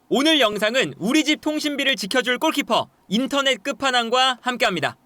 오늘 영상은 우리 집 통신비를 지켜줄 골키퍼 인터넷 끝판왕과 함께합니다.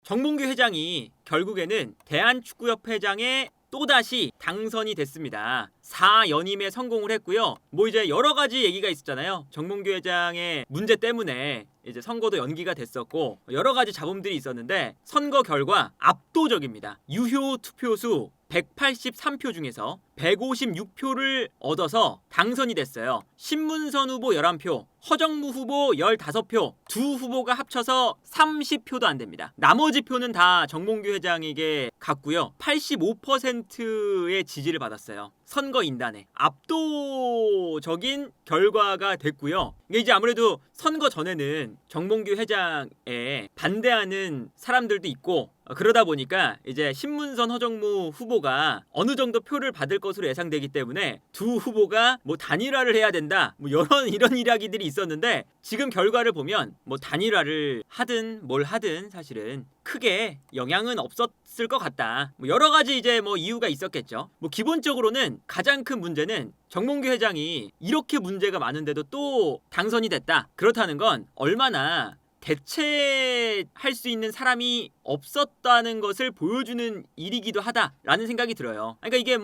정몽규 회장이 결국에는 대한축구협회장에 또다시 당선이 됐습니다. 4연임에 성공을 했고요. 이제 여러 가지 얘기가 있었잖아요. 정몽규 회장의 문제 때문에 이제 선거도 연기가 됐었고 여러 가지 잡음들이 있었는데 선거 결과 압도적입니다. 유효 투표수 183표 중에서 156표를 얻어서 당선이 됐어요. 신문선 후보 11표, 허정무 후보 15표, 두 후보가 합쳐서 30표도 안 됩니다. 나머지 표는 다 정몽규 회장에게 갔고요. 85%의 지지를 받았어요. 선거인단에 압도적인 결과가 됐고요. 이게 이제 아무래도 선거 전에는 정몽규 회장에 반대하는 사람들도 있고 그러다 보니까 이제 신문선 허정무 후보가 어느 정도 표를 받을 것으로 예상되기 때문에 두 후보가 단일화를 해야 된다 이런 이야기들이 있었는데 지금 결과를 보면 단일화를 하든 뭘 하든 사실은 크게 영향은 없었을 것 같다. 여러 가지 이제 이유가 있었겠죠. 기본적으로는 가장 큰 문제는 정몽규 회장이 이렇게 문제가 많은데도 또 당선이 됐다. 그렇다는 건 얼마나 대체할 수 있는 사람이 없었다는 것을 보여주는 일이기도 하다라는 생각이 들어요. 그러니까 이게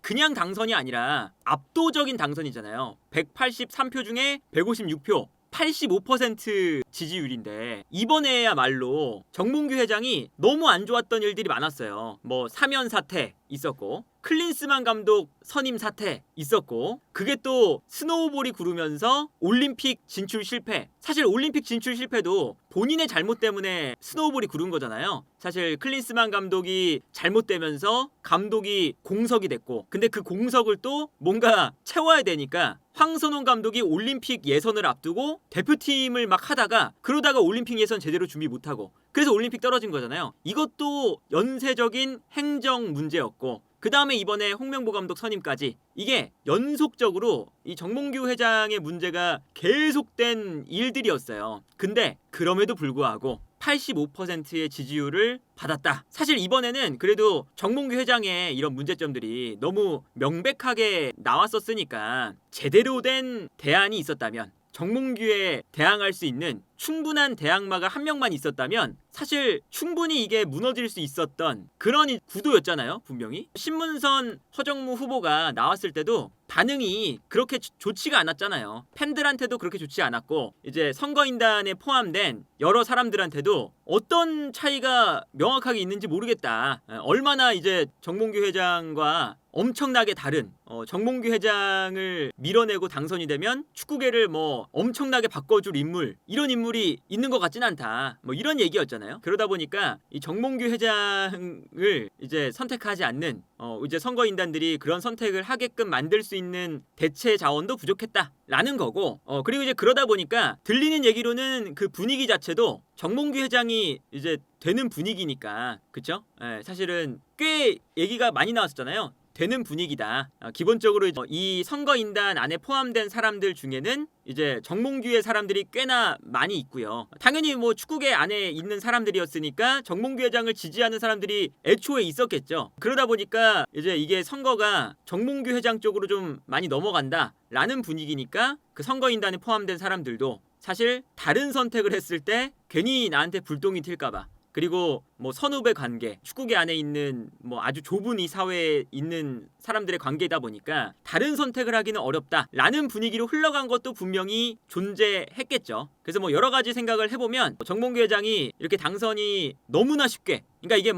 그냥 당선이 아니라 압도적인 당선이잖아요. 183표 중에 156표 85% 지지율인데 이번에야말로 정몽규 회장이 너무 안 좋았던 일들이 많았어요. 사면 사태 있었고 클린스만 감독 선임 사태 있었고 그게 또 스노우볼이 구르면서 올림픽 진출 실패. 사실 올림픽 진출 실패도 본인의 잘못 때문에 스노우볼이 구른 거잖아요. 사실 클린스만 감독이 잘못되면서 감독이 공석이 됐고 근데 그 공석을 또 뭔가 채워야 되니까 황선홍 감독이 올림픽 예선을 앞두고 대표팀을 막 하다가 그러다가 올림픽 예선 제대로 준비 못하고 그래서 올림픽 떨어진 거잖아요. 이것도 연쇄적인 행정 문제였고 그 다음에 이번에 홍명보 감독 선임까지 이게 연속적으로 이 정몽규 회장의 문제가 계속된 일들이었어요. 근데 그럼에도 불구하고 85%의 지지율을 받았다. 사실 이번에는 그래도 정몽규 회장의 이런 문제점들이 너무 명백하게 나왔었으니까 제대로 된 대안이 있었다면 정몽규에 대항할 수 있는 충분한 대항마가 한 명만 있었다면 사실 충분히 이게 무너질 수 있었던 그런 구도였잖아요. 분명히 신문선 허정무 후보가 나왔을 때도 반응이 그렇게 좋지가 않았잖아요. 팬들한테도 그렇게 좋지 않았고 이제 선거인단에 포함된 여러 사람들한테도 어떤 차이가 명확하게 있는지 모르겠다. 얼마나 이제 정몽규 회장과 엄청나게 다른 정몽규 회장을 밀어내고 당선이 되면 축구계를 엄청나게 바꿔줄 인물 이런 인물이 있는 것 같진 않다. 이런 얘기였잖아요. 그러다 보니까 이 정몽규 회장을 이제 선택하지 않는 이제 선거인단들이 그런 선택을 하게끔 만들 수 있는 대체 자원도 부족했다라는 거고 그리고 이제 그러다 보니까 들리는 얘기로는 그 분위기 자체도 정몽규 회장이 이제 되는 분위기니까 그쵸? 사실은 꽤 얘기가 많이 나왔었잖아요. 되는 분위기다. 기본적으로 이 선거인단 안에 포함된 사람들 중에는 이제 정몽규의 사람들이 꽤나 많이 있고요. 당연히 축구계 안에 있는 사람들이었으니까 정몽규 회장을 지지하는 사람들이 애초에 있었겠죠. 그러다 보니까 이제 이게 선거가 정몽규 회장 쪽으로 좀 많이 넘어간다라는 분위기니까 그 선거인단에 포함된 사람들도 사실 다른 선택을 했을 때 괜히 나한테 불똥이 튈까봐 그리고 선후배 관계, 축구계 안에 있는 아주 좁은 이 사회에 있는 사람들의 관계이다 보니까 다른 선택을 하기는 어렵다라는 분위기로 흘러간 것도 분명히 존재했겠죠. 그래서 여러 가지 생각을 해보면 정몽규 회장이 이렇게 당선이 너무나 쉽게 그러니까 이게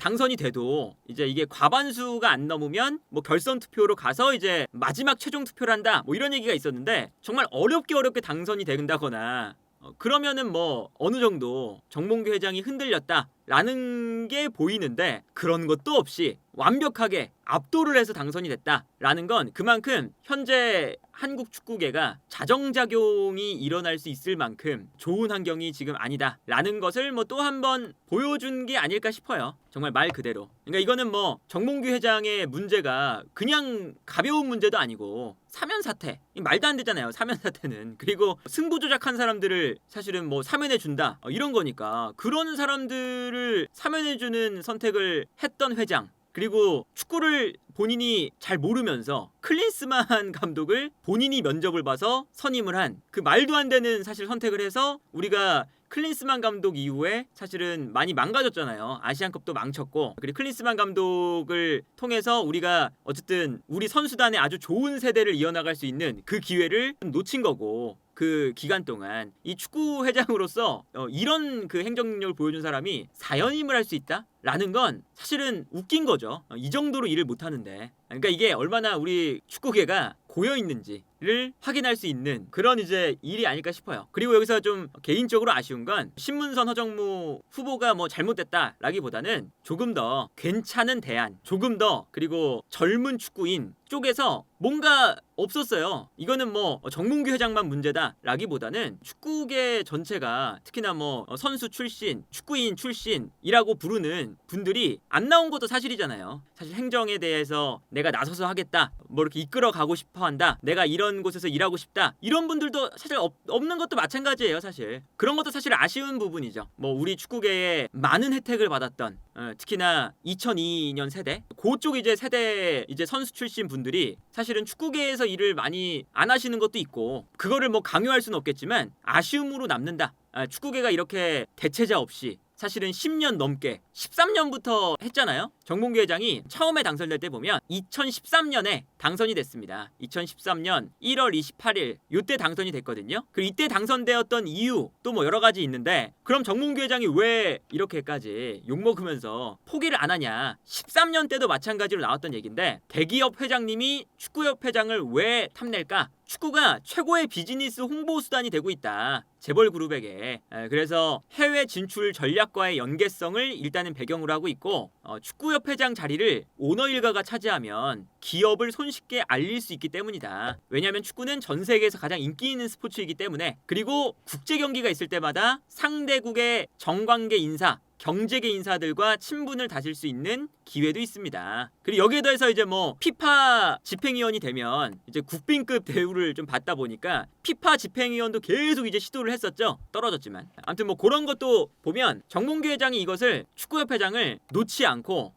당선이 돼도 이제 이게 과반수가 안 넘으면 결선 투표로 가서 이제 마지막 최종 투표를 한다 이런 얘기가 있었는데 정말 어렵게 당선이 된다거나 그러면은 어느 정도 정몽규 회장이 흔들렸다라는 게 보이는데 그런 것도 없이 완벽하게 압도를 해서 당선이 됐다라는 건 그만큼 현재 한국 축구계가 자정작용이 일어날 수 있을 만큼 좋은 환경이 지금 아니다라는 것을 또 한 번 보여준 게 아닐까 싶어요. 정말 말 그대로. 그러니까 이거는 정몽규 회장의 문제가 그냥 가벼운 문제도 아니고 사면 사태. 말도 안 되잖아요. 사면 사태는. 그리고 승부 조작한 사람들을 사실은 사면해 준다. 이런 거니까 그런 사람들을 사면해 주는 선택을 했던 회장 그리고 축구를 본인이 잘 모르면서 클린스만 감독을 본인이 면접을 봐서 선임을 한 그 말도 안 되는 사실 선택을 해서 우리가 클린스만 감독 이후에 사실은 많이 망가졌잖아요. 아시안컵도 망쳤고, 그리고 클린스만 감독을 통해서 우리가 어쨌든 우리 선수단의 아주 좋은 세대를 이어나갈 수 있는 그 기회를 놓친 거고, 그 기간 동안 이 축구 회장으로서 이런 그 행정 능력을 보여준 사람이 사연임을 할 수 있다? 라는 건 사실은 웃긴 거죠. 이 정도로 일을 못 하는데. 그러니까 이게 얼마나 우리 축구계가 고여 있는지를 확인할 수 있는 그런 이제 일이 아닐까 싶어요. 그리고 여기서 좀 개인적으로 아쉬운 건 신문선 허정무 후보가 뭐 잘못됐다라기보다는 조금 더 괜찮은 대안, 조금 더 그리고 젊은 축구인 쪽에서 뭔가 없었어요. 이거는 뭐 정몽규 회장만 문제다라기보다는 축구계 전체가 특히나 뭐 선수 출신, 축구인 출신이라고 부르는 분들이 안 나온 것도 사실이잖아요. 사실 행정에 대해서 내가 나서서 하겠다, 뭐 이렇게 이끌어 가고 싶어 한다, 내가 이런 곳에서 일하고 싶다, 이런 분들도 사실 없는 것도 마찬가지예요. 사실 그런 것도 사실 아쉬운 부분이죠. 뭐 우리 축구계에 많은 혜택을 받았던 특히나 2002년 세대 그쪽 이제 세대 이제 선수 출신 분들이 사실은 축구계에서 일을 많이 안 하시는 것도 있고, 그거를 뭐 강요할 수는 없겠지만 아쉬움으로 남는다. 축구계가 이렇게 대체자 없이 사실은 10년 넘게 13년부터 했잖아요. 정몽규 회장이 처음에 당선될 때 보면 2013년에 당선이 됐습니다. 2013년 1월 28일 이때 당선이 됐거든요. 그리고 이때 당선되었던 이유 또 뭐 여러 가지 있는데, 그럼 정몽규 회장이 왜 이렇게까지 욕먹으면서 포기를 안 하냐. 13년 때도 마찬가지로 나왔던 얘기인데, 대기업 회장님이 축구협 회장을 왜 탐낼까? 축구가 최고의 비즈니스 홍보 수단이 되고 있다. 재벌 그룹에게. 그래서 해외 진출 전략과의 연계성을 일단은 배경으로 하고 있고, 축구협 회장 자리를 오너 일가가 차지하면 기업을 손쉽게 알릴 수 있기 때문이다. 왜냐하면 축구는 전 세계에서 가장 인기 있는 스포츠이기 때문에. 그리고 국제 경기가 있을 때마다 상대국의 정관계 인사, 경제계 인사들과 친분을 다질 수 있는 기회도 있습니다. 그리고 여기에 더해서 이제 뭐 피파 집행위원이 되면 이제 국빈급 대우를 좀 받다 보니까 피파 집행위원도 계속 이제 시도를 했었죠. 떨어졌지만. 아무튼 뭐 그런 것도 보면 정몽규 회장이 이것을 축구협 회장을 놓지 않고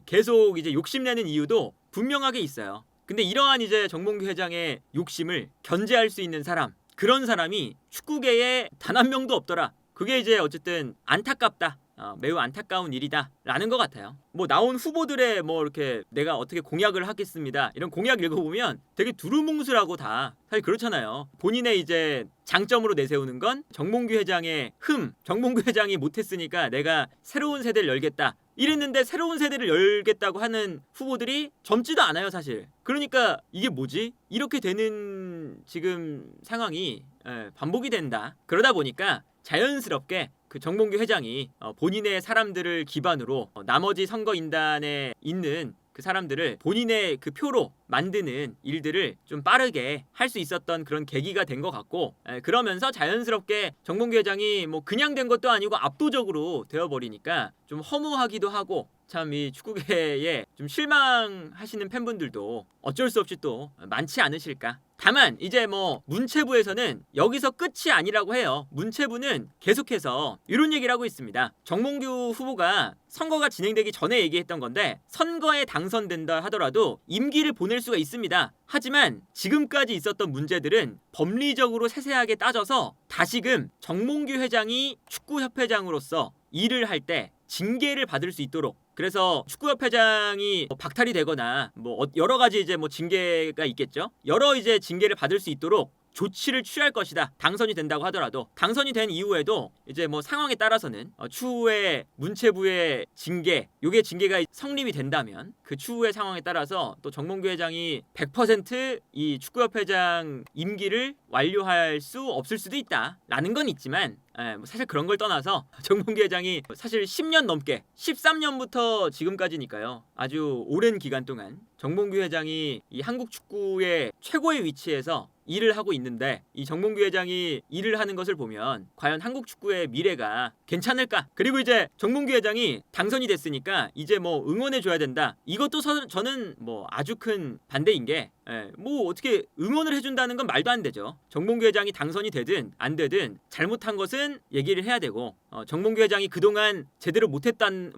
계속 이제 욕심내는 이유도 분명하게 있어요. 근데 이러한 이제 정몽규 회장의 욕심을 견제할 수 있는 사람, 그런 사람이 축구계에 단 한 명도 없더라. 그게 이제 어쨌든 안타깝다. 매우 안타까운 일이다 라는 것 같아요. 뭐 나온 후보들의 뭐 이렇게 내가 어떻게 공약을 하겠습니다, 이런 공약 읽어보면 되게 두루뭉술하고 다 사실 그렇잖아요. 본인의 이제 장점으로 내세우는 건 정몽규 회장의 정몽규 회장이 못했으니까 내가 새로운 세대를 열겠다 이랬는데, 새로운 세대를 열겠다고 하는 후보들이 젊지도 않아요 사실. 그러니까 이게 뭐지? 이렇게 되는 지금 상황이 반복이 된다. 그러다 보니까 자연스럽게 그 정몽규 회장이 본인의 사람들을 기반으로 나머지 선거인단에 있는 그 사람들을 본인의 그 표로 만드는 일들을 좀 빠르게 할 수 있었던 그런 계기가 된 것 같고, 그러면서 자연스럽게 정몽규 회장이 뭐 그냥 된 것도 아니고 압도적으로 되어버리니까 좀 허무하기도 하고, 참 이 축구계에 좀 실망하시는 팬분들도 어쩔 수 없이 또 많지 않으실까. 다만 이제 뭐 문체부에서는 여기서 끝이 아니라고 해요. 문체부는 계속해서 이런 얘기를 하고 있습니다. 정몽규 후보가 선거가 진행되기 전에 얘기했던 건데, 선거에 당선된다 하더라도 임기를 보낼 수가 있습니다. 하지만 지금까지 있었던 문제들은 법리적으로 세세하게 따져서 다시금 정몽규 회장이 축구협회장으로서 일을 할 때 징계를 받을 수 있도록, 그래서 축구협회장이 박탈이 되거나 뭐 여러 가지 이제 뭐 징계가 있겠죠. 여러 이제 징계를 받을 수 있도록 조치를 취할 것이다. 당선이 된다고 하더라도. 당선이 된 이후에도 이제 뭐 상황에 따라서는 추후에 문체부의 징계, 요게 징계가 성립이 된다면 그 추후의 상황에 따라서 또 정몽규 회장이 100% 축구협회장 임기를 완료할 수 없을 수도 있다라는 건 있지만, 뭐 사실 그런 걸 떠나서 정몽규 회장이 사실 10년 넘게 13년부터 지금까지니까요, 아주 오랜 기간 동안 정몽규 회장이 이 한국 축구의 최고의 위치에서 일을 하고 있는데, 이 정몽규 회장이 일을 하는 것을 보면 과연 한국 축구의 미래가 괜찮을까? 그리고 이제 정몽규 회장이 당선이 됐으니까 이제 뭐 응원해 줘야 된다. 이것도 저는 뭐 아주 큰 반대인 게, 뭐 어떻게 응원을 해준다는 건 말도 안 되죠. 정몽규 회장이 당선이 되든 안 되든 잘못한 것은 얘기를 해야 되고, 정몽규 회장이 그동안 제대로 못했던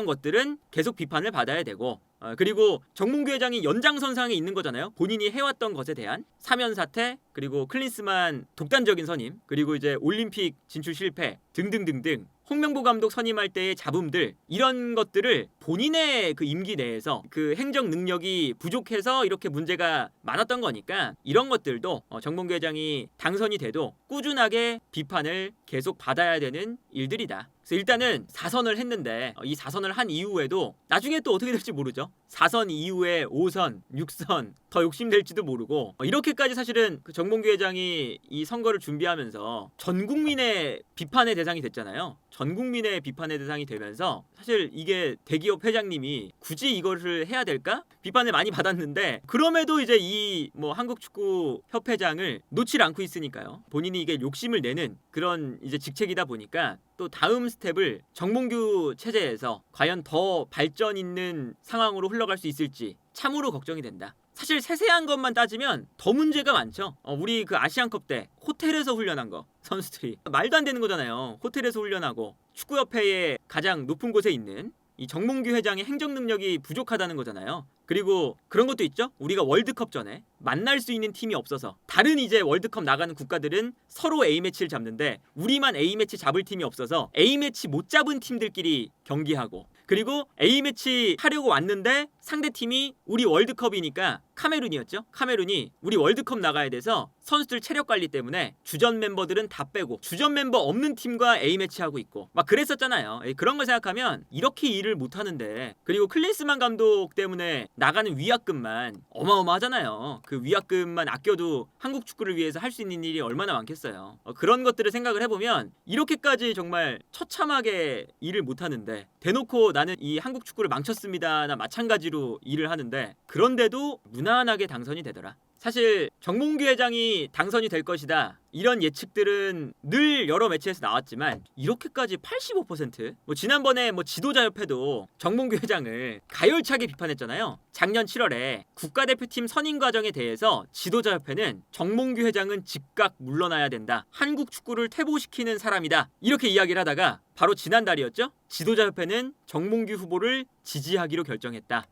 것들은 계속 비판을 받아야 되고, 그리고 정몽규 회장이 연장선상에 있는 거잖아요. 본인이 해왔던 것에 대한 사면 사퇴, 그리고 클린스만 독단적인 선임, 그리고 이제 올림픽 진출 실패 등등등등 홍명보 감독 선임할 때의 잡음들, 이런 것들을 본인의 그 임기 내에서 그 행정 능력이 부족해서 이렇게 문제가 많았던 거니까 이런 것들도 정몽규 회장이 당선이 돼도 꾸준하게 비판을 계속 받아야 되는 일들이다. 그래서 일단은 4선을 했는데 이 4선을 한 이후에도 나중에 또 어떻게 될지 모르죠. 4선 이후에 5선, 6선 더 욕심낼지도 모르고 이렇게까지 사실은 그 정몽규 회장이 이 선거를 준비하면서 전 국민의 비판의 대상이 됐잖아요. 전 국민의 비판의 대상이 되면서 사실 이게 대기업 회장님이 굳이 이거를 해야 될까? 비판을 많이 받았는데 그럼에도 이제 이 뭐 한국축구협회장을 놓질 않고 있으니까요. 본인이 이게 욕심을 내는 그런 이제 직책이다 보니까 또 다음 스텝을 정몽규 체제에서 과연 더 발전 있는 상황으로 흘러갈 수 있을지 참으로 걱정이 된다. 사실 세세한 것만 따지면 더 문제가 많죠. 우리 그 아시안컵 때 호텔에서 훈련한 거 선수들이 말도 안 되는 거잖아요. 호텔에서 훈련하고 축구협회의 가장 높은 곳에 있는 이 정몽규 회장의 행정 능력이 부족하다는 거잖아요. 그리고 그런 것도 있죠. 우리가 월드컵 전에 만날 수 있는 팀이 없어서 다른 이제 월드컵 나가는 국가들은 서로 A매치를 잡는데 우리만 A매치 잡을 팀이 없어서 A매치 못 잡은 팀들끼리 경기하고, 그리고 A매치 하려고 왔는데 상대팀이 우리 월드컵이니까 카메룬이었죠. 카메룬이 우리 월드컵 나가야 돼서 선수들 체력 관리 때문에 주전 멤버들은 다 빼고 주전 멤버 없는 팀과 A매치 하고 있고 막 그랬었잖아요. 그런 거 생각하면 이렇게 일을 못 하는데, 그리고 클린스만 감독 때문에 나가는 위약금만 어마어마하잖아요. 그 위약금만 아껴도 한국 축구를 위해서 할 수 있는 일이 얼마나 많겠어요. 그런 것들을 생각을 해보면 이렇게까지 정말 처참하게 일을 못 하는데 대놓고 나는 이 한국 축구를 망쳤습니다나 마찬가지로 일을 하는데 그런데도 무난하게 당선이 되더라. 사실 정몽규 회장이 당선이 될 것이다 이런 예측들은 늘 여러 매체에서 나왔지만 이렇게까지 85%? 지난번에 지도자협회도 정몽규 회장을 가열차게 비판했잖아요. 작년 7월에 국가대표팀 선임 과정에 대해서 지도자협회는 정몽규 회장은 즉각 물러나야 된다, 한국 축구를 퇴보시키는 사람이다, 이렇게 이야기를 하다가 바로 지난달이었죠. 지도자협회는 정몽규 후보를 지지하기로 결정했다.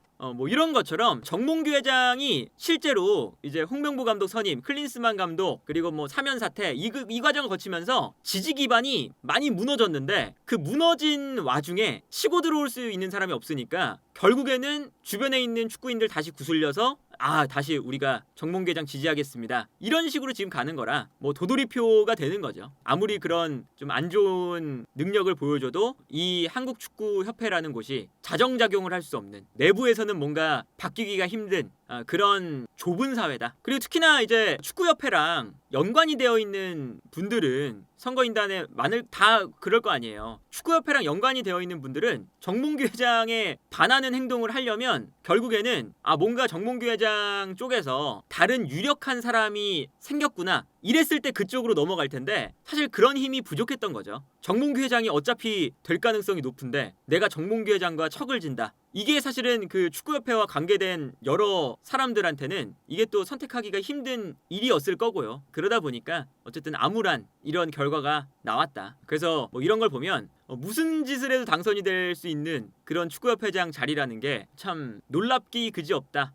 이런 것처럼 정몽규 회장이 실제로 이제 홍명보 감독 선임, 클린스만 감독, 그리고 사면 사퇴 이 과정을 거치면서 지지 기반이 많이 무너졌는데 그 무너진 와중에 치고 들어올 수 있는 사람이 없으니까 결국에는 주변에 있는 축구인들 다시 구슬려서 다시 우리가 정몽규 회장 지지하겠습니다, 이런 식으로 지금 가는 거라 도돌이표가 되는 거죠. 아무리 그런 좀 안 좋은 능력을 보여줘도 이 한국축구협회라는 곳이 자정작용을 할 수 없는, 내부에서는 뭔가 바뀌기가 힘든 그런 좁은 사회다. 그리고 특히나 이제 축구협회랑 연관이 되어 있는 분들은 선거인단에 다 그럴 거 아니에요. 축구협회랑 연관이 되어 있는 분들은 정몽규 회장에 반하는 행동을 하려면 결국에는 뭔가 정몽규 회장 쪽에서 다른 유력한 사람이 생겼구나 이랬을 때 그쪽으로 넘어갈 텐데 사실 그런 힘이 부족했던 거죠. 정몽규 회장이 어차피 될 가능성이 높은데 내가 정몽규 회장과 척을 진다, 이게 사실은 그 축구협회와 관계된 여러 사람들한테는 이게 또 선택하기가 힘든 일이었을 거고요. 그러다 보니까 어쨌든 암울한 이런 결과가 나왔다. 그래서 이런 걸 보면 무슨 짓을 해도 당선이 될 수 있는 그런 축구협회장 자리라는 게 참 놀랍기 그지없다.